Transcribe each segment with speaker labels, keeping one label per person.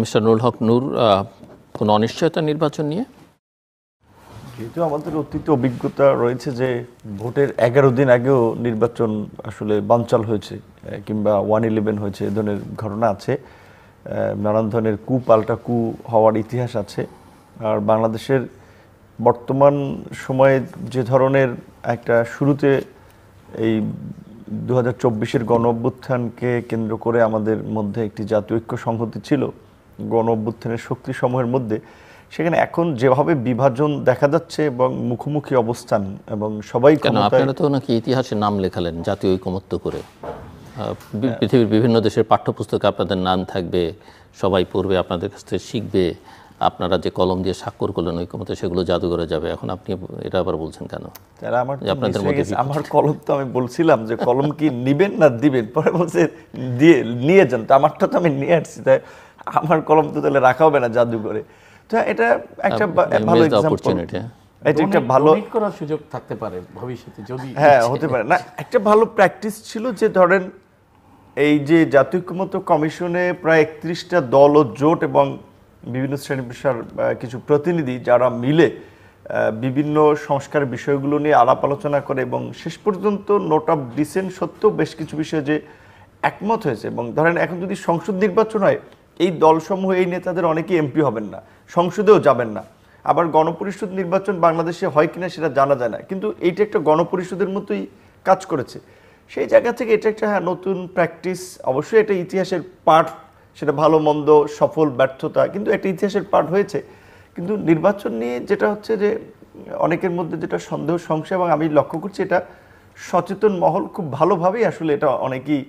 Speaker 1: Mister Nurul হক নূর, কোনো অনিশ্চয়তা নির্বাচন নিয়ে?
Speaker 2: যেহেতু আমাদের অতীত অভিজ্ঞতা রয়েছে যে ভোটের 11 দিন আগেও নির্বাচন আসলে বানচাল হয়েছে কিংবা 111 হয়েছে, এ ধরনের ঘটনা আছে। নানান ধরনের কু পাল্টা কু হওয়ার ইতিহাস আছে। আর বাংলাদেশের বর্তমান সময়ে যে ধরনের একটা শুরুতে এই 2024-এর গণ অভ্যুত্থানকে কেন্দ্র করে আমাদের মধ্যে একটি জাতীয় ঐক্য সংহতি ছিল গণ অভ্যুত্থানের শক্তি সমূহের মধ্যে, সেখানে এখন যেভাবে বিভাজন দেখা যাচ্ছে এবং মুখোমুখি অবস্থান এবং সবাই
Speaker 1: আপনারা তো নাকি ইতিহাসে নাম লেখালেন জাতীয় ঐকমত্য করে, পৃথিবীর বিভিন্ন দেশের পাঠ্যপুস্তকে আপনাদের নাম থাকবে, সবাই পড়বে, আপনাদের কাছ থেকে শিখবে, আপনারা যে কলম দিয়ে স্বাক্ষর করলেন ঐকমত্য সেগুলো জাদুঘরে যাবে। এখন আপনি এটা আবার বলছেন কেন?
Speaker 2: আপনাদের মধ্যে আমার কলম তো আমি বলছিলাম যে কলম কি নিবেন না দিবেন, পরে বলছে দিয়ে নিয়ে যান, তো আমারটা তো আমি নিয়ে আসছি, তাই আমার কলম তো তাহলে রাখা হবে না জাদুঘরে। তো এটা একটা ভালো অপরচুনিটি, এটা একটা ভালো
Speaker 3: করার সুযোগ থাকতে পারে ভবিষ্যতে, যদি
Speaker 2: হতে পারে না। একটা ভালো প্র্যাকটিস ছিল যে ধরেন এই যে জাতীয় ঐকমত্য কমিশনে প্রায় 31টা দল ও জোট এবং বিভিন্ন শ্রেণী পেশার কিছু প্রতিনিধি যারা মিলে বিভিন্ন সংস্কারের বিষয়গুলো নিয়ে আলাপ আলোচনা করে এবং শেষ পর্যন্ত নোট অফ ডিসেন্ট সত্ত্বেও বেশ কিছু বিষয়ে যে একমত হয়েছে। এবং ধরেন এখন যদি সংসদ নির্বাচন হয়, এই দলসমূহ এই নেতাদের অনেকেই এমপি হবেন না, সংসদেও যাবেন না। আবার গণপরিষদ নির্বাচন বাংলাদেশে হয় কিনা সেটা জানা যায় না, কিন্তু এইটা একটা গণপরিষদের মতোই কাজ করেছে। সেই জায়গা থেকে এটা একটা নতুন প্র্যাকটিস। অবশ্যই এটা ইতিহাসের পার্ট, সেটা ভালো মন্দ, সফল ব্যর্থতা, কিন্তু একটা ইতিহাসের পার্ট হয়েছে। কিন্তু নির্বাচন নিয়ে যেটা হচ্ছে যে অনেকের মধ্যে যেটা সন্দেহ সংশয়, এবং আমি লক্ষ্য করছি এটা সচেতন মহল খুব ভালোভাবেই আসলে এটা অনেকেই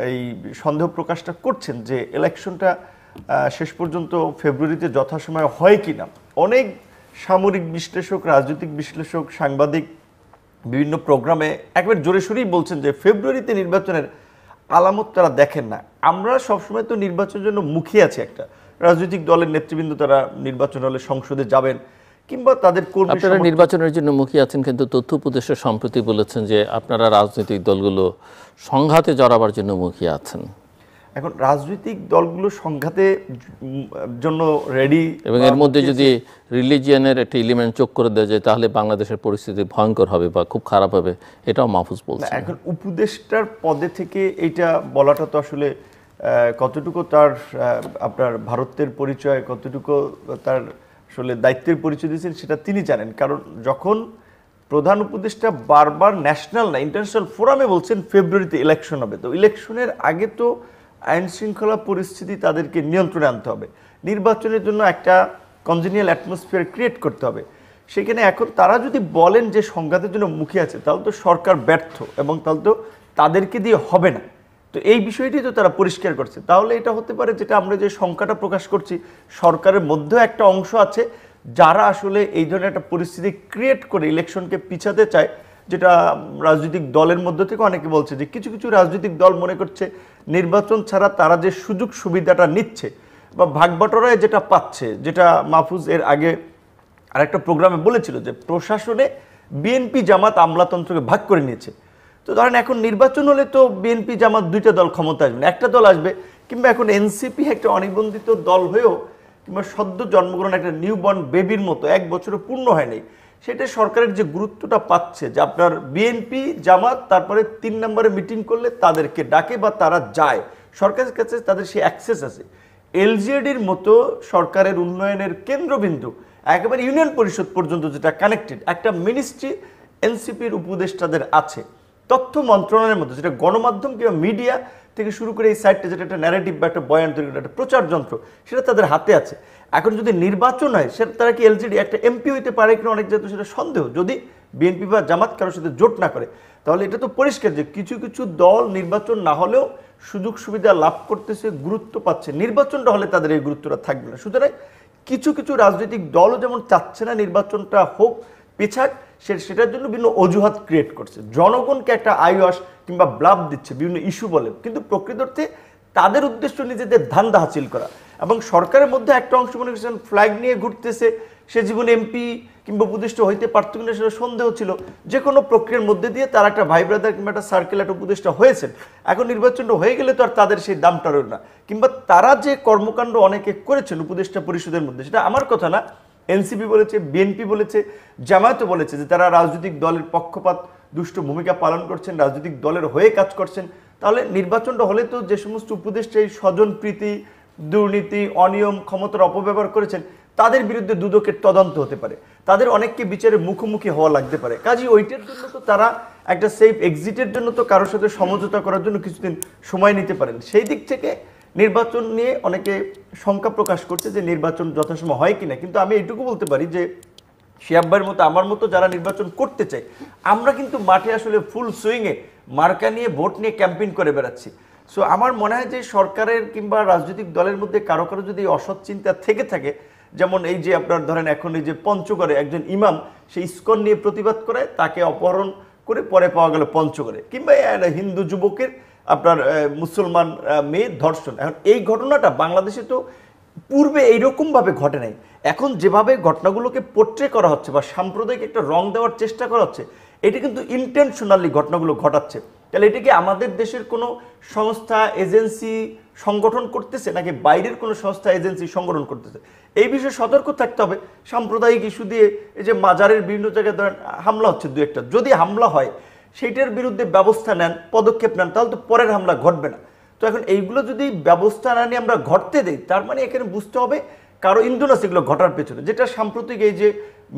Speaker 2: এই সন্দেহ প্রকাশটা করছেন যে ইলেকশনটা শেষ পর্যন্ত ফেব্রুয়ারিতে যথাসময়ে হয় কি না। অনেক সামরিক বিশ্লেষক, রাজনৈতিক বিশ্লেষক, সাংবাদিক বিভিন্ন প্রোগ্রামে একবার জোরে সোরেই বলছেন যে ফেব্রুয়ারিতে নির্বাচনের আলামত তারা দেখেন না। আমরা সবসময় তো নির্বাচনের জন্য মুখিয়ে আছি, একটা রাজনৈতিক দলের নেতৃবৃন্দ তারা নির্বাচন হলে সংসদে যাবেন কিংবা তাদের কর্মী।
Speaker 1: আপনারা নির্বাচনের জন্য মুখিয়ে আছেন, কিন্তু তথ্য উপদেষ্টা সম্প্রতি বলেছেন যে আপনারা রাজনৈতিক দলগুলো সংঘাতে জড়াবার জন্য মুখিয়ে আছেন।
Speaker 2: এখন রাজনৈতিক দলগুলো সংঘাতে জন্য রেডি,
Speaker 1: এবং এর মধ্যে যদি রিলিজিয়ানের একটা এলিমেন্ট যোগ করে দেওয়া যায় তাহলে বাংলাদেশের পরিস্থিতি ভয়ঙ্কর হবে বা খুব খারাপ হবে, এটাও মাহফুজ বলছে।
Speaker 2: এখন উপদেষ্টার পদে থেকে এইটা বলাটা তো আসলে কতটুকু তার আপনার ভারতের পরিচয়, কতটুকু তার আসলে দায়িত্বের পরিচয় দিয়েছেন সেটা তিনি জানেন। কারণ যখন প্রধান উপদেষ্টা বারবার ন্যাশনাল না ইন্টারন্যাশনাল ফোরামে বলছেন ফেব্রুয়ারিতে ইলেকশন হবে, তো ইলেকশনের আগে তো আইন শৃঙ্খলা পরিস্থিতি তাদেরকে নিয়ন্ত্রণে আনতে হবে, নির্বাচনের জন্য একটা কনজেনিয়াল অ্যাটমসফিয়ার ক্রিয়েট করতে হবে। সেখানে এখন তারা যদি বলেন যে সংঘাতের জন্য মুখে আছে, তাহলে তো সরকার ব্যর্থ এবং তাহলে তো তাদেরকে দিয়ে হবে না। তো এই বিষয়টি তো তারা পরিষ্কার করছে। তাহলে এটা হতে পারে যেটা আমরা যে শঙ্কাটা প্রকাশ করছি, সরকারের মধ্যেও একটা অংশ আছে যারা আসলে এই ধরনের একটা পরিস্থিতি ক্রিয়েট করে ইলেকশনকে পিছাতে চায়, যেটা রাজনৈতিক দলের মধ্যে থেকে অনেকে বলছে যে কিছু কিছু রাজনৈতিক দল মনে করছে নির্বাচন ছাড়া তারা যে সুযোগ সুবিধাটা নিচ্ছে বা ভাগবাটোরায় যেটা পাচ্ছে, যেটা মাহফুজ এর আগে আরেকটা প্রোগ্রামে বলেছিল যে প্রশাসনে বিএনপি জামাত আমলাতন্ত্রকে ভাগ করে নিয়েছে। তো ধরেন এখন নির্বাচন হলে তো বিএনপি জামাত দুইটা দল ক্ষমতা আসবে না, একটা দল আসবে। কিংবা এখন এনসিপি একটা অনিবন্ধিত দল হয়েও কিংবা সদ্য জন্মগ্রহণ একটা নিউবর্ন বেবির মতো 1 বছরও পূর্ণ হয়নি, সেটা সরকারের যে গুরুত্বটা পাচ্ছে যে আপনার বিএনপি জামাত তারপরে 3 নম্বরে মিটিং করলে তাদেরকে ডাকে বা তারা যায়, সরকারের কাছে তাদের সেই অ্যাক্সেস আছে। এলজিএডির মতো সরকারের উন্নয়নের কেন্দ্রবিন্দু একেবারে ইউনিয়ন পরিষদ পর্যন্ত যেটা কানেক্টেড একটা মিনিস্ট্রি এনসিপির উপদেষ্টাদের আছে। তথ্য মন্ত্রণালয়ের মধ্যে যেটা গণমাধ্যম কিংবা মিডিয়া থেকে শুরু করে এই সাইডটা যেটা একটা ন্যারেটিভ বা একটা বয়ান তৈরি একটা প্রচার যন্ত্র, সেটা তাদের হাতে আছে। এখন যদি নির্বাচন হয় সেটা তারা কি এলজিডি একটা এমপি হইতে পারে কিনা অনেক যেহেতু সেটা সন্দেহ, যদি বিএনপি বা জামাত কারোর সাথে জোট না করে, তাহলে এটা তো পরিষ্কার যে কিছু কিছু দল নির্বাচন না হলেও সুযোগ সুবিধা লাভ করতেছে, গুরুত্ব পাচ্ছে। নির্বাচনটা হলে তাদের এই গুরুত্বটা থাকবে না। সুতরাং কিছু কিছু রাজনৈতিক দলও যেমন চাচ্ছে না নির্বাচনটা হোক, পিছাক, সেটার জন্য বিভিন্ন অজুহাত ক্রিয়েট করছে, জনগণকে একটা আইওয়াস কিংবা ব্লাব দিচ্ছে বিভিন্ন ইস্যু বলে, কিন্তু প্রকৃত অর্থে তাদের উদ্দেশ্য নিজেদের ধান্দা হাসিল করা। এবং সরকারের মধ্যে একটা অংশ মনে করছেন ফ্ল্যাগ নিয়ে ঘুরতেছে, সে জীবনে এমপি কিংবা উপদেষ্টা হইতে পারত কিনা সেটা সন্দেহ ছিল। যে কোনো প্রক্রিয়ার মধ্যে দিয়ে তার একটা ভাই ব্রাদার কিংবা একটা সার্কেল একটা উপদেষ্টা হয়েছেন। এখন নির্বাচনটা হয়ে গেলে তো আর তাদের সেই দামটা রইল না, কিংবা তারা যে কর্মকাণ্ড অনেকে করেছেন উপদেষ্টা পরিষদের মধ্যে, সেটা আমার কথা না, এনসিপি বলেছে, বিএনপি বলেছে, জামায়াতও বলেছে যে তারা রাজনৈতিক দলের পক্ষপাত দুষ্ট ভূমিকা পালন করছেন, রাজনৈতিক দলের হয়ে কাজ করছেন। তাহলে নির্বাচনটা হলে তো যে সমস্ত উপদেষ্টা এই স্বজনপ্রীতি, দুর্নীতি, অনিয়ম, ক্ষমতার অপব্যবহার করেছেন তাদের বিরুদ্ধে দুদকের তদন্ত হতে পারে, তাদের অনেককে বিচারের মুখোমুখি হওয়া লাগতে পারে। কাজে ওইটার জন্য তো তারা একটা সেফ এক্সিটের জন্য তো কারোর সাথে সমঝোতা করার জন্য কিছুদিন সময় নিতে পারেন। সেই দিক থেকে নির্বাচন নিয়ে অনেকে শঙ্কা প্রকাশ করছে যে নির্বাচন যথাসময় হয় কিনা। কিন্তু আমি এইটুকু বলতে পারি যে শিয়াব্বার মতো আমার মতো যারা নির্বাচন করতে চাই, আমরা কিন্তু মাঠে আসলে ফুল সুইংয়ে মার্কা নিয়ে ভোট নিয়ে ক্যাম্পেইন করে বেড়াচ্ছি। সো আমার মনে হয় যে সরকারের কিংবা রাজনৈতিক দলের মধ্যে কারো কারো যদি অসৎ চিন্তা থেকে থাকে, যেমন এই যে আপনার ধরেন এখন এই যে পঞ্চগড়ে একজন ইমাম সেই ইসকন নিয়ে প্রতিবাদ করে, তাকে অপহরণ করে পরে পাওয়া গেল পঞ্চগড়ে, কিংবা হিন্দু যুবকের আপনার মুসলমান মেয়ে ধর্ষণ। এখন এই ঘটনাটা বাংলাদেশে তো পূর্বে এইরকমভাবে ঘটে নাই। এখন যেভাবে ঘটনাগুলোকে পোট্রে করা হচ্ছে বা সাম্প্রদায়িক একটা রং দেওয়ার চেষ্টা করা হচ্ছে, এটা কিন্তু ইন্টেনশনালি ঘটনাগুলো ঘটাচ্ছে। তাহলে এটা কি আমাদের দেশের কোনো সংস্থা, এজেন্সি, সংগঠন করতেছে, নাকি বাইরের কোনো সংস্থা, এজেন্সি, সংগঠন করতেছে? এই বিষয়ে সতর্ক থাকতে হবে। সাম্প্রদায়িক ইস্যু দিয়ে এই যে মাজারের বিভিন্ন জায়গায় ধরেন হামলা হচ্ছে দু একটা, যদি হামলা হয় সেইটার বিরুদ্ধে ব্যবস্থা নেন, পদক্ষেপ নেন, তাহলে তো পরের হামলা ঘটবে না। তো এখন এইগুলো যদি ব্যবস্থা না নিয়ে আমরা ঘটতে দেই, তার মানে এখানে বুঝতে হবে কারো ইন্ধন আছে এগুলো ঘটার পেছনে। যেটা সাম্প্রতিক এই যে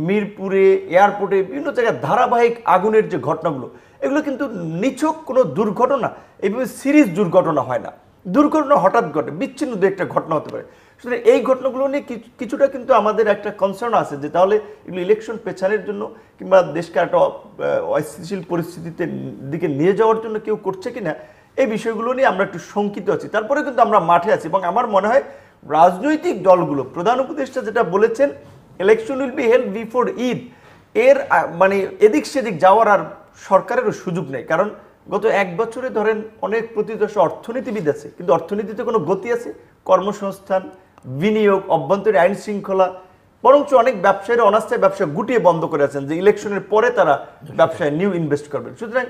Speaker 2: মিরপুরে, এয়ারপোর্টে, বিভিন্ন জায়গায় ধারাবাহিক আগুনের যে ঘটনাগুলো, এগুলো কিন্তু নিছক কোনো দুর্ঘটনা, এইভাবে সিরিজ দুর্ঘটনা হয় না। দুর্ঘটনা হঠাৎ ঘটে, বিচ্ছিন্ন দু একটা ঘটনা হতে পারে। সুতরাং এই ঘটনাগুলো নিয়ে কিছুটা কিন্তু আমাদের একটা কনসার্ন আছে যে তাহলে এগুলো ইলেকশন পেছানোর জন্য কিংবা দেশকে একটা অস্থিতিশীল পরিস্থিতিতে দিকে নিয়ে যাওয়ার জন্য কেউ করছে কিনা, এই বিষয়গুলো নিয়ে আমরা একটু শঙ্কিত আছি। তারপরে কিন্তু আমরা মাঠে আছি, এবং আমার মনে হয় রাজনৈতিক দলগুলো, প্রধান উপদেষ্টা যেটা বলেছেন, election will be held before Eid, এর মানে এদিক সেদিক যাওয়ার আর সরকারেরও সুযোগ নেই। কারণ গত এক বছরে ধরেন অনেক প্রতিদর্শ অর্থনীতিবিদ আছে, কিন্তু অর্থনীতিতে কোনো গতি আছে? কর্মসংস্থান, বিনিয়োগ, অভ্যন্তরীণ আইন শৃঙ্খলা, বরঞ্চ অনেক ব্যবসায়ীরা অনাস্থায়ী ব্যবসা গুটিয়ে বন্ধ করে আছেন যে ইলেকশনের পরে তারা ব্যবসায় নিউ ইনভেস্ট করবেন। সুতরাং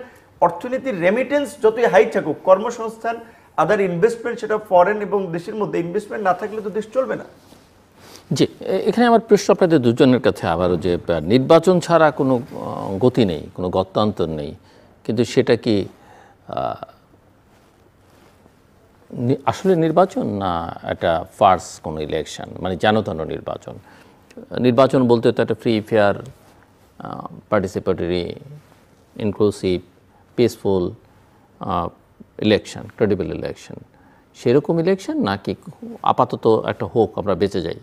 Speaker 2: অর্থনীতির রেমিটেন্স যতই হাই থাকুক, কর্মসংস্থান, আদার ইনভেস্টমেন্ট, সেটা ফরেন এবং দেশের মধ্যে ইনভেস্টমেন্ট না থাকলে তো দেশ চলবে না।
Speaker 1: জি, এখানে আমার প্রশ্ন আপনাদের দুজনের কাছে আবারও, যে নির্বাচন ছাড়া কোনো গতি নেই, কোনো গত্যান্তর নেই, কিন্তু সেটা কি আসলে নির্বাচন না একটা ফার্স কোনো ইলেকশন, মানে যেন নির্বাচন? নির্বাচন বলতে তো একটা free, fair, participatory, inclusive, peaceful election, credible election, সেরকম ইলেকশন নাকি আপাতত একটা হোক, আমরা বেঁচে যাই?